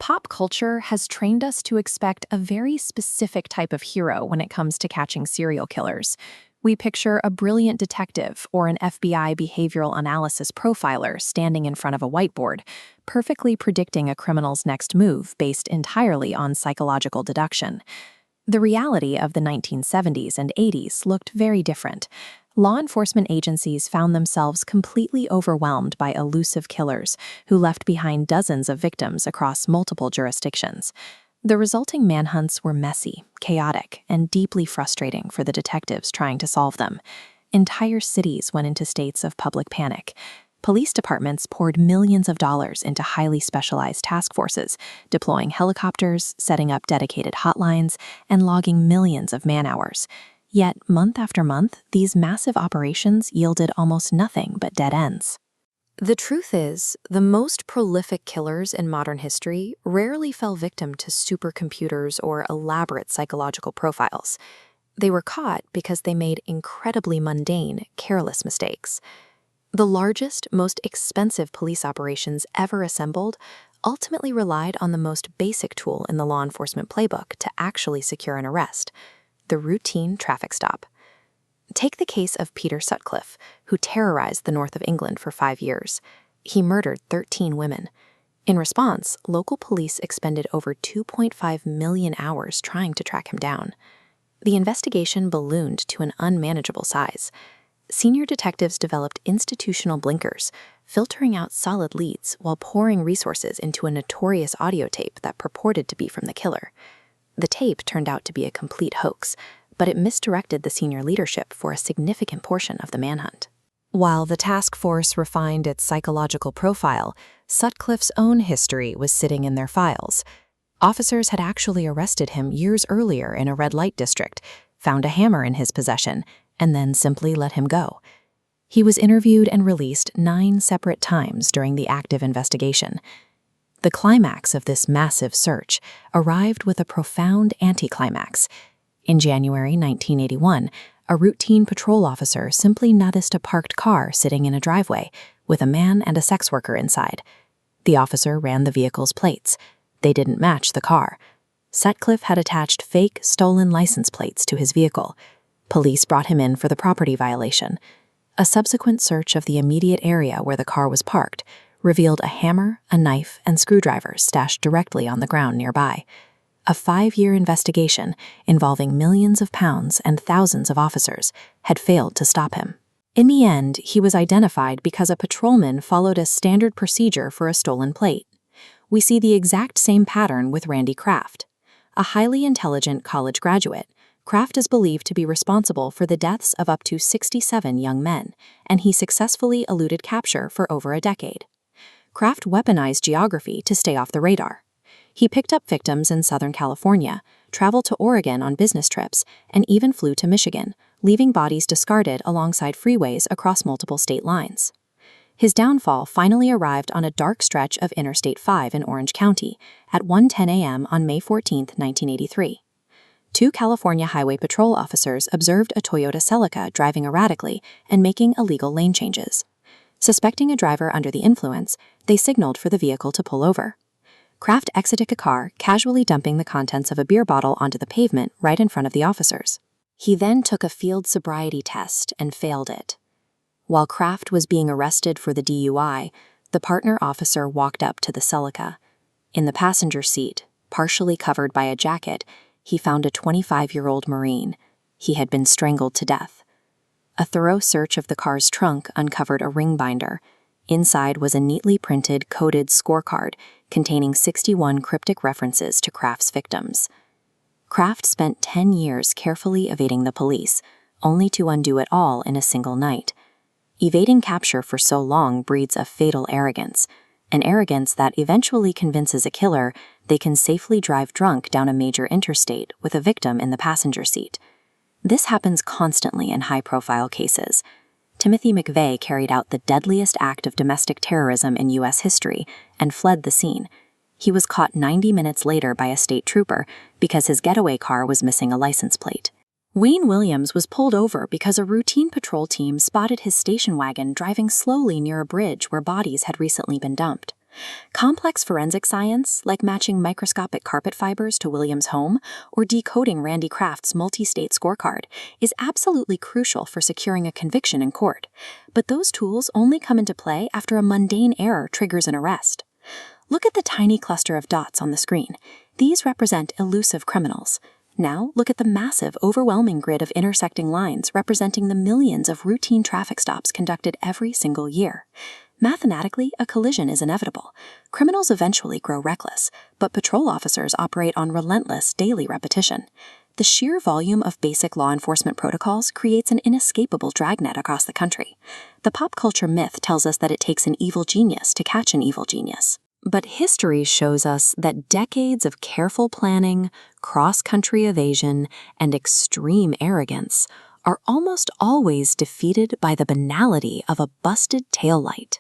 Pop culture has trained us to expect a very specific type of hero when it comes to catching serial killers. We picture a brilliant detective or an FBI behavioral analysis profiler standing in front of a whiteboard, perfectly predicting a criminal's next move based entirely on psychological deduction. The reality of the 1970s and 80s looked very different. Law enforcement agencies found themselves completely overwhelmed by elusive killers who left behind dozens of victims across multiple jurisdictions. The resulting manhunts were messy, chaotic, and deeply frustrating for the detectives trying to solve them. Entire cities went into states of public panic. Police departments poured millions of dollars into highly specialized task forces, deploying helicopters, setting up dedicated hotlines, and logging millions of man-hours. Yet, month after month, these massive operations yielded almost nothing but dead ends. The truth is, the most prolific killers in modern history rarely fell victim to supercomputers or elaborate psychological profiles. They were caught because they made incredibly mundane, careless mistakes. The largest, most expensive police operations ever assembled ultimately relied on the most basic tool in the law enforcement playbook to actually secure an arrest: the routine traffic stop. Take the case of Peter Sutcliffe, who terrorized the north of England for 5 years. He murdered 13 women. In response, local police expended over 2.5 million hours trying to track him down. The investigation ballooned to an unmanageable size. Senior detectives developed institutional blinkers, filtering out solid leads while pouring resources into a notorious audio tape that purported to be from the killer. The tape turned out to be a complete hoax, but it misdirected the senior leadership for a significant portion of the manhunt. While the task force refined its psychological profile, Sutcliffe's own history was sitting in their files. Officers had actually arrested him years earlier in a red light district, found a hammer in his possession, and then simply let him go. He was interviewed and released 9 separate times during the active investigation. The climax of this massive search arrived with a profound anticlimax. In January 1981, a routine patrol officer simply noticed a parked car sitting in a driveway with a man and a sex worker inside. The officer ran the vehicle's plates. They didn't match the car. Sutcliffe had attached fake, stolen license plates to his vehicle. Police brought him in for the property violation. A subsequent search of the immediate area where the car was parked revealed a hammer, a knife, and screwdrivers stashed directly on the ground nearby. A 5-year investigation involving millions of pounds and thousands of officers had failed to stop him. In the end, he was identified because a patrolman followed a standard procedure for a stolen plate. We see the exact same pattern with Randy Kraft. A highly intelligent college graduate, Kraft is believed to be responsible for the deaths of up to 67 young men, and he successfully eluded capture for over a decade. Kraft weaponized geography to stay off the radar. He picked up victims in Southern California, traveled to Oregon on business trips, and even flew to Michigan, leaving bodies discarded alongside freeways across multiple state lines. His downfall finally arrived on a dark stretch of Interstate 5 in Orange County at 1:10 a.m. on May 14, 1983. 2 California Highway Patrol officers observed a Toyota Celica driving erratically and making illegal lane changes. Suspecting a driver under the influence, they signaled for the vehicle to pull over. Kraft exited a car, casually dumping the contents of a beer bottle onto the pavement right in front of the officers. He then took a field sobriety test and failed it. While Kraft was being arrested for the DUI, the partner officer walked up to the Celica. In the passenger seat, partially covered by a jacket, he found a 25-year-old Marine. He had been strangled to death. A thorough search of the car's trunk uncovered a ring binder. Inside was a neatly printed, coded scorecard containing 61 cryptic references to Kraft's victims. Kraft spent 10 years carefully evading the police, only to undo it all in a single night. Evading capture for so long breeds a fatal arrogance, an arrogance that eventually convinces a killer they can safely drive drunk down a major interstate with a victim in the passenger seat. This happens constantly in high-profile cases. Timothy McVeigh carried out the deadliest act of domestic terrorism in U.S. history and fled the scene. He was caught 90 minutes later by a state trooper because his getaway car was missing a license plate. Wayne Williams was pulled over because a routine patrol team spotted his station wagon driving slowly near a bridge where bodies had recently been dumped. Complex forensic science, like matching microscopic carpet fibers to William's home or decoding Randy Kraft's multi-state scorecard, is absolutely crucial for securing a conviction in court. But those tools only come into play after a mundane error triggers an arrest. Look at the tiny cluster of dots on the screen. These represent elusive criminals. Now, look at the massive, overwhelming grid of intersecting lines representing the millions of routine traffic stops conducted every single year. Mathematically, a collision is inevitable. Criminals eventually grow reckless, but patrol officers operate on relentless daily repetition. The sheer volume of basic law enforcement protocols creates an inescapable dragnet across the country. The pop culture myth tells us that it takes an evil genius to catch an evil genius. But history shows us that decades of careful planning, cross-country evasion, and extreme arrogance are almost always defeated by the banality of a busted taillight.